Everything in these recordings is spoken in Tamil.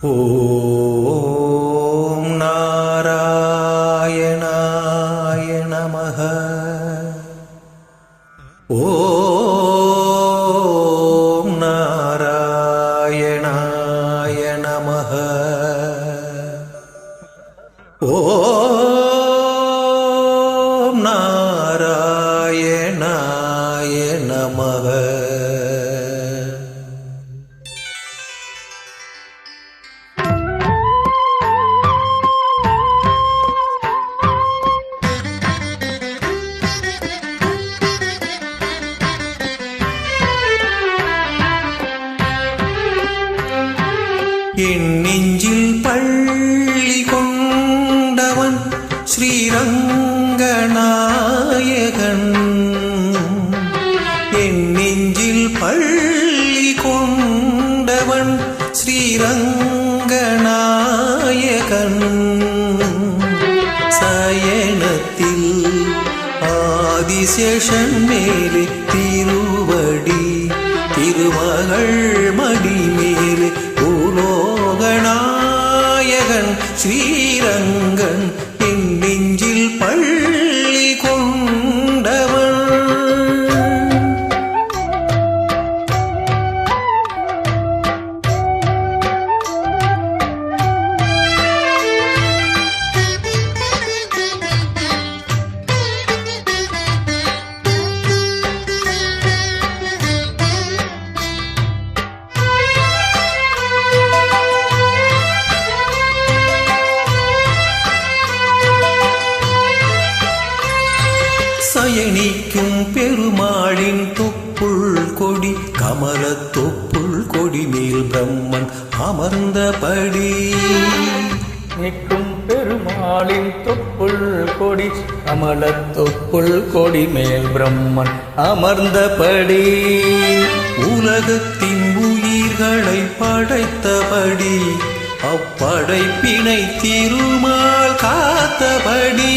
ஓம் நாராயணாய நமஹ. ஓம் நாராயணாய நமஹ. ஓம் நாராயணாய நமஹ. என் நெஞ்சில் பள்ளி கொண்டவன் ஸ்ரீரங்கநாயகன். என் நெஞ்சில் பள்ளி கொண்டவன் ஸ்ரீரங்கநாயகன். சயனத்தில் ஆதிசேஷன் மேலே திருவடி, திருமகள் மடி மேலே பூலோகநாயகன் ஸ்ரீரங்கன். என் நெஞ்சில் பள்ளி கொண்டவன். சயனிக்கும் பெருமாளின் தொப்புள் கொடி, கமல தொப்புள் கொடி மேல் பிரம்மன் அமர்ந்தபடி. நிற்கும் பெருமாளின் தொப்புள் கொடி, கமல தொப்புள் கொடி மேல் பிரம்மன் அமர்ந்தபடி. உலகத்தின் உயிர்களை படைத்தபடி, அப்படைப்பினை திருமால் காத்தபடி.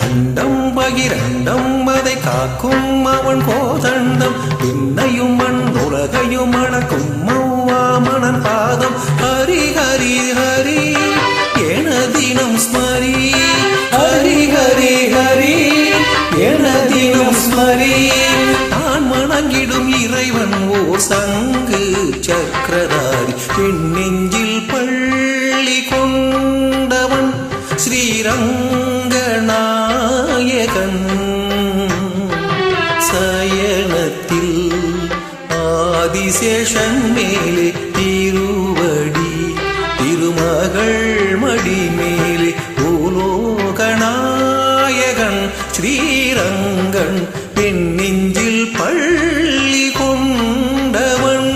அண்டம் பகிரண்டம் அதை காக்கும் அவன் கோதண்டம். விண்ணையும் மண் உலகையும் அடக்கும் மௌவாமணன் பாதம். ஹரி ஹரி ஹரி என தினம் ஸ்மரி, ஹரி ஹரி ஹரி என தினம் ஸ்மரி. நான் வணங்கிடும் இறைவன் ஓர் சங்கு சக்கரதாரி. என் நெஞ்சில் பள்ளி கொண்டவன் ஸ்ரீரங்கநாயகன். சயனத்தில் ஆதிசேஷன் மேலே திருவடி, திருமகள் மடி மேலே பூலோகநாயகன் ஸ்ரீரங்கன். என் நெஞ்சில் பள்ளி கொண்டவன்.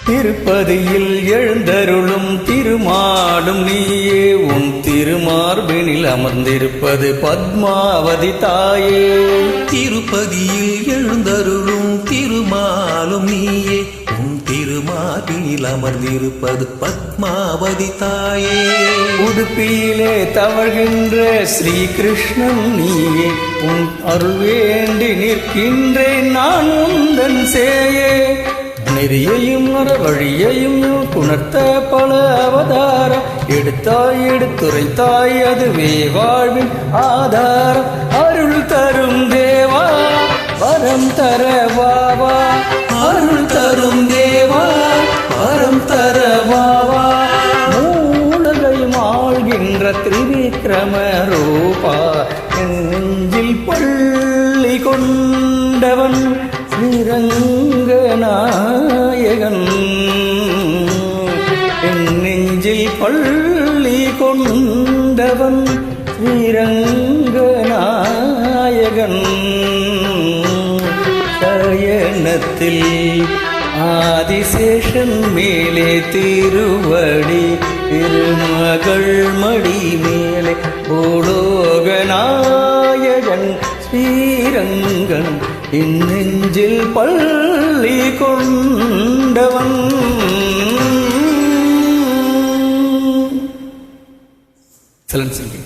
திருப்பதியில் எழுந்தருளும் திருமாலும் நீயே. உன் திருமார்பினில் அமர்ந்திருப்பது பத்மாவதி தாயே. திருப்பதியில் எழுந்தருளும் திருமாலும் நீயே. உன் திருமார்பினில் அமர்ந்திருப்பது பத்மாவதி தாயே. உடுப்பியிலே தவழ்கின்ற ஸ்ரீகிருஷ்ணன் நீயே. உன் அருள் வேண்டி நிற்கின்றேன் நான் உந்தன் சேயே. நெறியையும் வழியையும் புணர்த்த பல அவதாரம் எடுத்தாய் எடுத்துரைத்தாய், அதுவே வாழ்வின் ஆதாரம். அருள் தரும் தேவா வரம் தர வாவா, அருள் தரும் தேவா வரம் தர வாவா. மூலகையும் ஆள்கின்ற திரிவிக்ரம ரூபா. நெஞ்சில் பள்ளி கொண்டவன் ஸ்ரீரங்கநாயகன். என் நெஞ்சில் பள்ளி கொண்டவன் ஸ்ரீரங்கநாயகன். சயனத்தில் ஆதிசேஷன் மேலே திருவடி, திருமகள் மடி மேலே பூலோக நாயகன் ஸ்ரீரங்கன் என் நெஞ்சில் பள்ளி கொண்டவன். சலன் சிங்கி.